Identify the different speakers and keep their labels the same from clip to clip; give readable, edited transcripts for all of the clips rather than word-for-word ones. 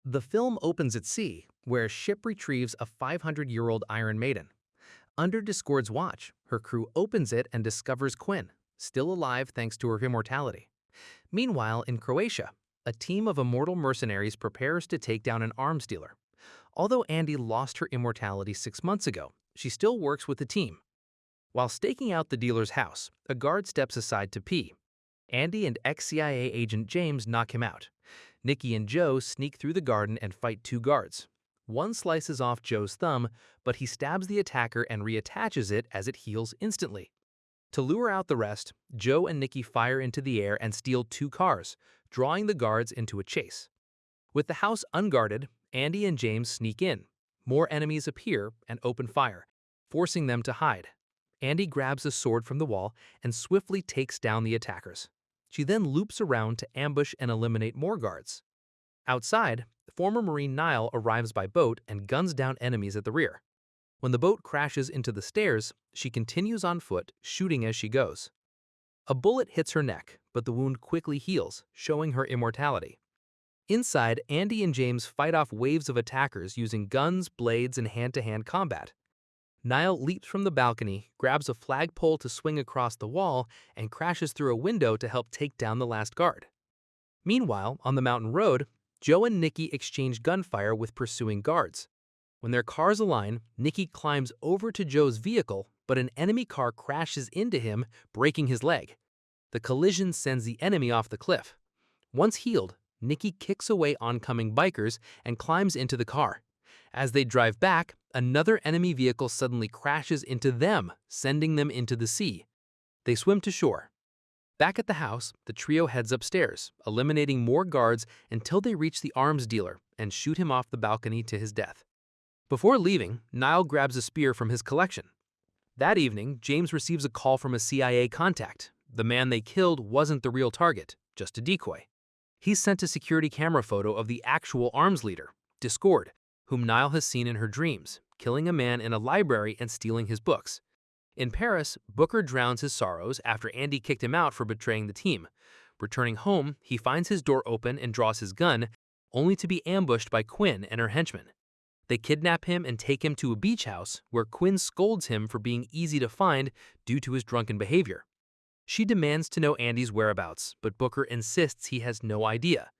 Speaker 1: The film opens at sea, where a ship retrieves a 500-year-old Iron Maiden. Under Discord's watch, her crew opens it and discovers Quinn, still alive thanks to her immortality. Meanwhile, in Croatia, a team of immortal mercenaries prepares to take down an arms dealer. Although Andy lost her immortality 6 months ago, she still works with the team. While staking out the dealer's house, a guard steps aside to pee. Andy and ex-CIA agent James knock him out. Nikki and Joe sneak through the garden and fight two guards. One slices off Joe's thumb, but he stabs the attacker and reattaches it as it heals instantly. To lure out the rest, Joe and Nikki fire into the air and steal two cars, drawing the guards into a chase. With the house unguarded, Andy and James sneak in. More enemies appear and open fire, forcing them to hide. Andy grabs a sword from the wall and swiftly takes down the attackers. She then loops around to ambush and eliminate more guards. Outside, former Marine Niall arrives by boat and guns down enemies at the rear. When the boat crashes into the stairs, she continues on foot, shooting as she goes. A bullet hits her neck, but the wound quickly heals, showing her immortality. Inside, Andy and James fight off waves of attackers using guns, blades, and hand-to-hand combat. Niall leaps from the balcony, grabs a flagpole to swing across the wall, and crashes through a window to help take down the last guard. Meanwhile, on the mountain road, Joe and Nikki exchange gunfire with pursuing guards. When their cars align, Nikki climbs over to Joe's vehicle, but an enemy car crashes into him, breaking his leg. The collision sends the enemy off the cliff. Once healed, Nikki kicks away oncoming bikers and climbs into the car. As they drive back, another enemy vehicle suddenly crashes into them, sending them into the sea. They swim to shore. Back at the house, the trio heads upstairs, eliminating more guards until they reach the arms dealer and shoot him off the balcony to his death. Before leaving, Niall grabs a spear from his collection. That evening, James receives a call from a CIA contact. The man they killed wasn't the real target, just a decoy. He's sent a security camera photo of the actual arms leader, Discord, whom Niall has seen in her dreams, killing a man in a library and stealing his books. In Paris, Booker drowns his sorrows after Andy kicked him out for betraying the team. Returning home, he finds his door open and draws his gun, only to be ambushed by Quinn and her henchmen. They kidnap him and take him to a beach house, where Quinn scolds him for being easy to find due to his drunken behavior. She demands to know Andy's whereabouts, but Booker insists he has no idea.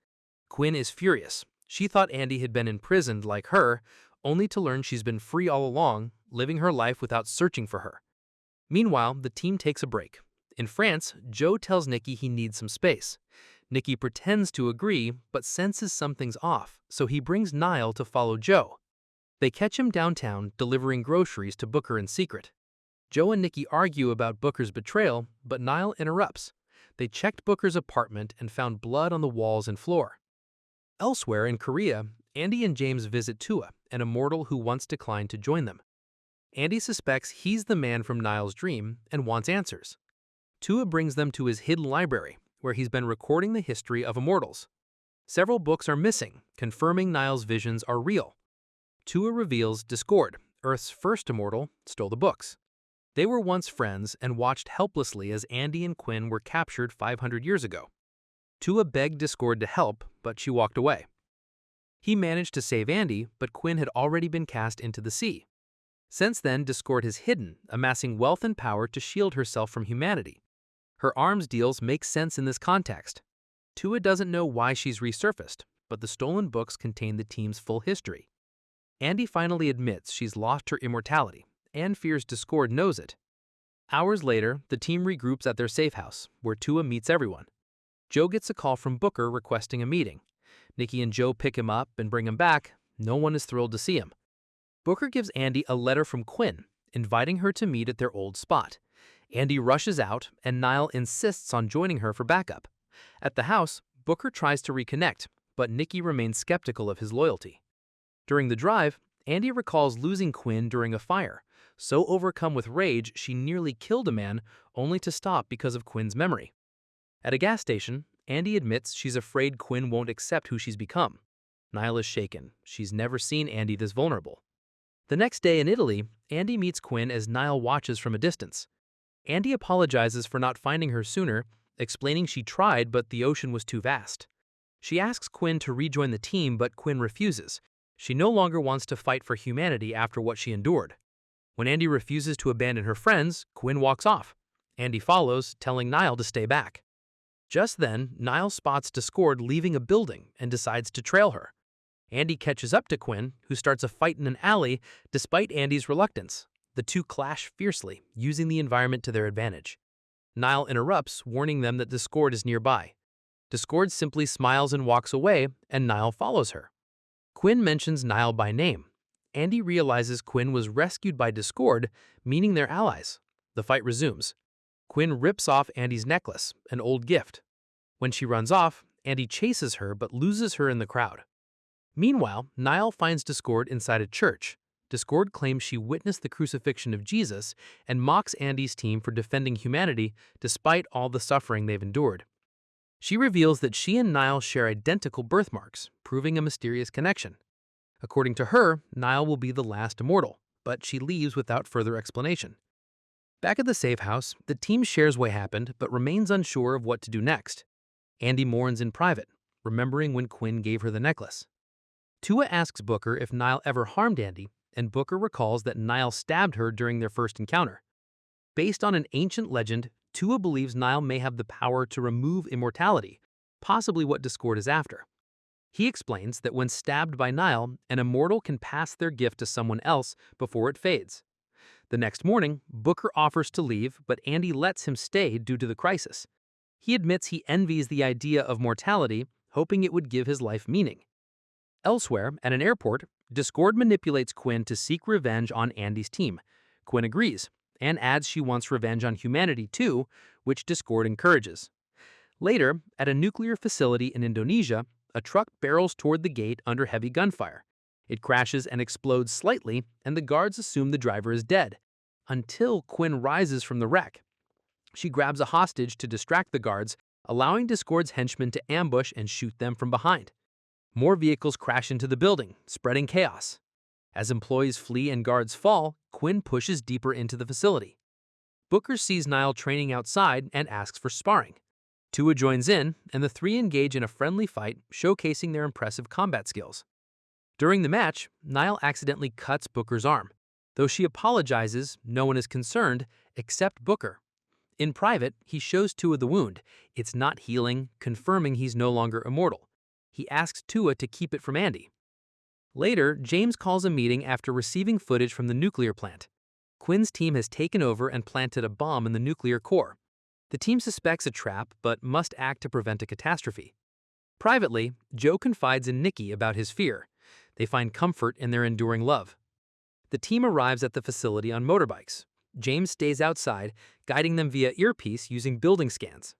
Speaker 1: Quinn is furious. She thought Andy had been imprisoned like her, only to learn she's been free all along, living her life without searching for her. Meanwhile, the team takes a break. In France, Joe tells Nikki he needs some space. Nikki pretends to agree, but senses something's off, so he brings Niall to follow Joe. They catch him downtown, delivering groceries to Booker in secret. Joe and Nikki argue about Booker's betrayal, but Niall interrupts. They checked Booker's apartment and found blood on the walls and floor. Elsewhere in Korea, Andy and James visit Tua, an immortal who once declined to join them. Andy suspects he's the man from Niall's dream and wants answers. Tua brings them to his hidden library, where he's been recording the history of immortals. Several books are missing, confirming Niall's visions are real. Tua reveals Discord, Earth's first immortal, stole the books. They were once friends and watched helplessly as Andy and Quinn were captured 500 years ago. Tua begged Discord to help, but she walked away. He managed to save Andy, but Quinn had already been cast into the sea. Since then, Discord has hidden, amassing wealth and power to shield herself from humanity. Her arms deals make sense in this context. Tua doesn't know why she's resurfaced, but the stolen books contain the team's full history. Andy finally admits she's lost her immortality, and fears Discord knows it. Hours later, the team regroups at their safe house, where Tua meets everyone. Joe gets a call from Booker requesting a meeting. Nikki and Joe pick him up and bring him back. No one is thrilled to see him. Booker gives Andy a letter from Quinn, inviting her to meet at their old spot. Andy rushes out, and Niall insists on joining her for backup. At the house, Booker tries to reconnect, but Nikki remains skeptical of his loyalty. During the drive, Andy recalls losing Quinn during a fire. So overcome with rage, she nearly killed a man, only to stop because of Quinn's memory. At a gas station, Andy admits she's afraid Quinn won't accept who she's become. Niall is shaken. She's never seen Andy this vulnerable. The next day in Italy, Andy meets Quinn as Niall watches from a distance. Andy apologizes for not finding her sooner, explaining she tried but the ocean was too vast. She asks Quinn to rejoin the team, but Quinn refuses. She no longer wants to fight for humanity after what she endured. When Andy refuses to abandon her friends, Quinn walks off. Andy follows, telling Niall to stay back. Just then, Niall spots Discord leaving a building and decides to trail her. Andy catches up to Quinn, who starts a fight in an alley despite Andy's reluctance. The two clash fiercely, using the environment to their advantage. Niall interrupts, warning them that Discord is nearby. Discord simply smiles and walks away, and Niall follows her. Quinn mentions Niall by name. Andy realizes Quinn was rescued by Discord, meaning they're allies. The fight resumes. Quinn rips off Andy's necklace, an old gift. When she runs off, Andy chases her but loses her in the crowd. Meanwhile, Niall finds Discord inside a church. Discord claims she witnessed the crucifixion of Jesus and mocks Andy's team for defending humanity despite all the suffering they've endured. She reveals that she and Niall share identical birthmarks, proving a mysterious connection. According to her, Niall will be the last immortal, but she leaves without further explanation. Back at the safe house, the team shares what happened but remains unsure of what to do next. Andy mourns in private, remembering when Quinn gave her the necklace. Tua asks Booker if Niall ever harmed Andy, and Booker recalls that Niall stabbed her during their first encounter. Based on an ancient legend, Tua believes Niall may have the power to remove immortality, possibly what Discord is after. He explains that when stabbed by Niall, an immortal can pass their gift to someone else before it fades. The next morning, Booker offers to leave, but Andy lets him stay due to the crisis. He admits he envies the idea of mortality, hoping it would give his life meaning. Elsewhere, at an airport, Discord manipulates Quinn to seek revenge on Andy's team. Quinn agrees, and adds she wants revenge on humanity too, which Discord encourages. Later, at a nuclear facility in Indonesia, a truck barrels toward the gate under heavy gunfire. It crashes and explodes slightly, and the guards assume the driver is dead, until Quinn rises from the wreck. She grabs a hostage to distract the guards, allowing Discord's henchmen to ambush and shoot them from behind. More vehicles crash into the building, spreading chaos. As employees flee and guards fall, Quinn pushes deeper into the facility. Booker sees Niall training outside and asks for sparring. Tua joins in, and the three engage in a friendly fight, showcasing their impressive combat skills. During the match, Niall accidentally cuts Booker's arm. Though she apologizes, no one is concerned, except Booker. In private, he shows Tua the wound. It's not healing, confirming he's no longer immortal. He asks Tua to keep it from Andy. Later, James calls a meeting after receiving footage from the nuclear plant. Quinn's team has taken over and planted a bomb in the nuclear core. The team suspects a trap, but must act to prevent a catastrophe. Privately, Joe confides in Nikki about his fear. They find comfort in their enduring love. The team arrives at the facility on motorbikes. James stays outside, guiding them via earpiece using building scans.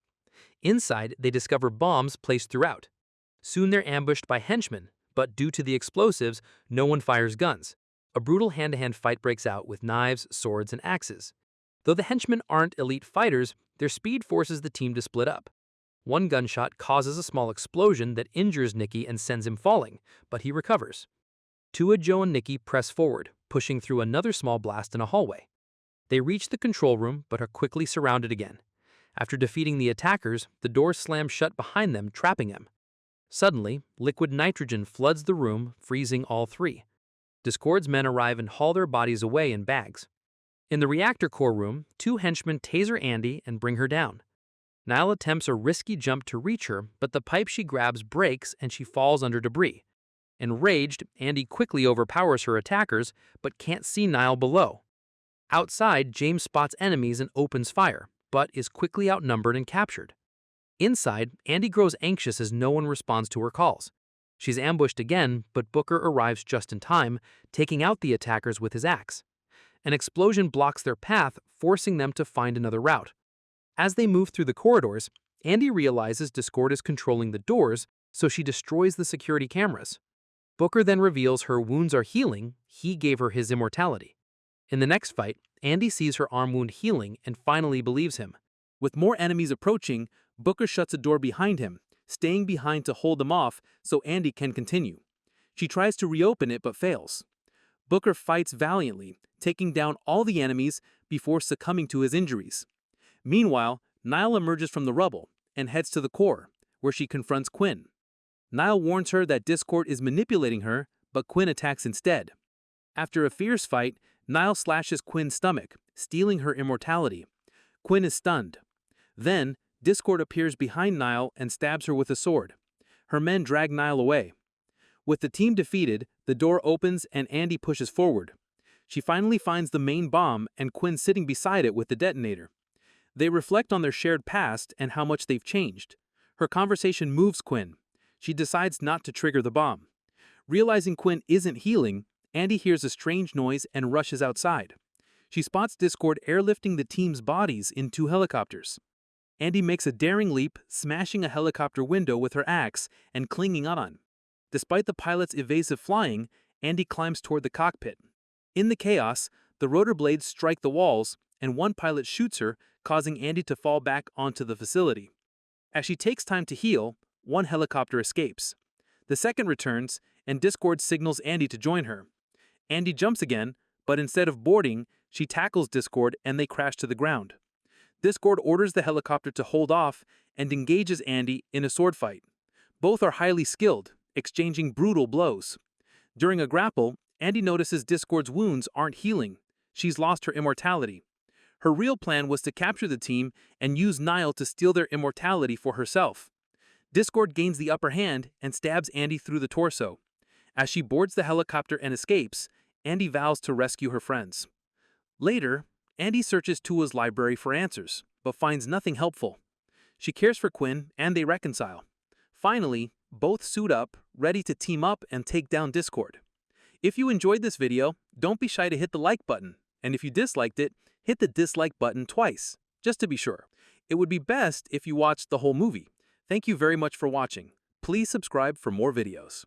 Speaker 1: Inside, they discover bombs placed throughout. Soon they're ambushed by henchmen, but due to the explosives, no one fires guns. A brutal hand-to-hand fight breaks out with knives, swords, and axes. Though the henchmen aren't elite fighters, their speed forces the team to split up. One gunshot causes a small explosion that injures Nikki and sends him falling, but he recovers. Tua, Joe, and Nikki press forward, pushing through another small blast in a hallway. They reach the control room, but are quickly surrounded again. After defeating the attackers, the doors slam shut behind them, trapping them. Suddenly, liquid nitrogen floods the room, freezing all three. Discord's men arrive and haul their bodies away in bags. In the reactor core room, two henchmen taser Andy and bring her down. Niall attempts a risky jump to reach her, but the pipe she grabs breaks and she falls under debris. Enraged, Andy quickly overpowers her attackers, but can't see Niall below. Outside, James spots enemies and opens fire, but is quickly outnumbered and captured. Inside, Andy grows anxious as no one responds to her calls. She's ambushed again, but Booker arrives just in time, taking out the attackers with his axe. An explosion blocks their path, forcing them to find another route. As they move through the corridors, Andy realizes Discord is controlling the doors, so she destroys the security cameras. Booker then reveals her wounds are healing, he gave her his immortality. In the next fight, Andy sees her arm wound healing and finally believes him. With more enemies approaching, Booker shuts a door behind him, staying behind to hold them off so Andy can continue. She tries to reopen it but fails. Booker fights valiantly, taking down all the enemies before succumbing to his injuries. Meanwhile, Niall emerges from the rubble and heads to the core, where she confronts Quinn.
Speaker 2: Nile warns her that Discord is manipulating her, but Quinn attacks instead. After a fierce fight, Nile slashes Quinn's stomach, stealing her immortality. Quinn is stunned. Then, Discord appears behind Nile and stabs her with a sword. Her men drag Nile away. With the team defeated, the door opens and Andy pushes forward. She finally finds the main bomb and Quinn sitting beside it with the detonator. They reflect on their shared past and how much they've changed. Her conversation moves Quinn. She decides not to trigger the bomb. Realizing Quinn isn't healing, Andy hears a strange noise and rushes outside. She spots Discord airlifting the team's bodies in 2 helicopters. Andy makes a daring leap, smashing a helicopter window with her axe and clinging on. Despite the pilot's evasive flying, Andy climbs toward the cockpit. In the chaos, the rotor blades strike the walls, and one pilot shoots her, causing Andy to fall back onto the facility. As she takes time to heal, one helicopter escapes. The second returns, and Discord signals Andy to join her. Andy jumps again, but instead of boarding, she tackles Discord and they crash to the ground. Discord orders the helicopter to hold off and engages Andy in a sword fight. Both are highly skilled, exchanging brutal blows. During a grapple, Andy notices Discord's wounds aren't healing. She's lost her immortality. Her real plan was to capture the team and use Nile to steal their immortality for herself. Discord gains the upper hand and stabs Andy through the torso. As she boards the helicopter and escapes, Andy vows to rescue her friends. Later, Andy searches Tua's library for answers, but finds nothing helpful. She cares for Quinn and they reconcile. Finally, both suit up, ready to team up and take down Discord. If you enjoyed this video, don't be shy to hit the like button, and if you disliked it, hit the dislike button twice, just to be sure. It would be best if you watched the whole movie. Thank you very much for watching. Please subscribe for more videos.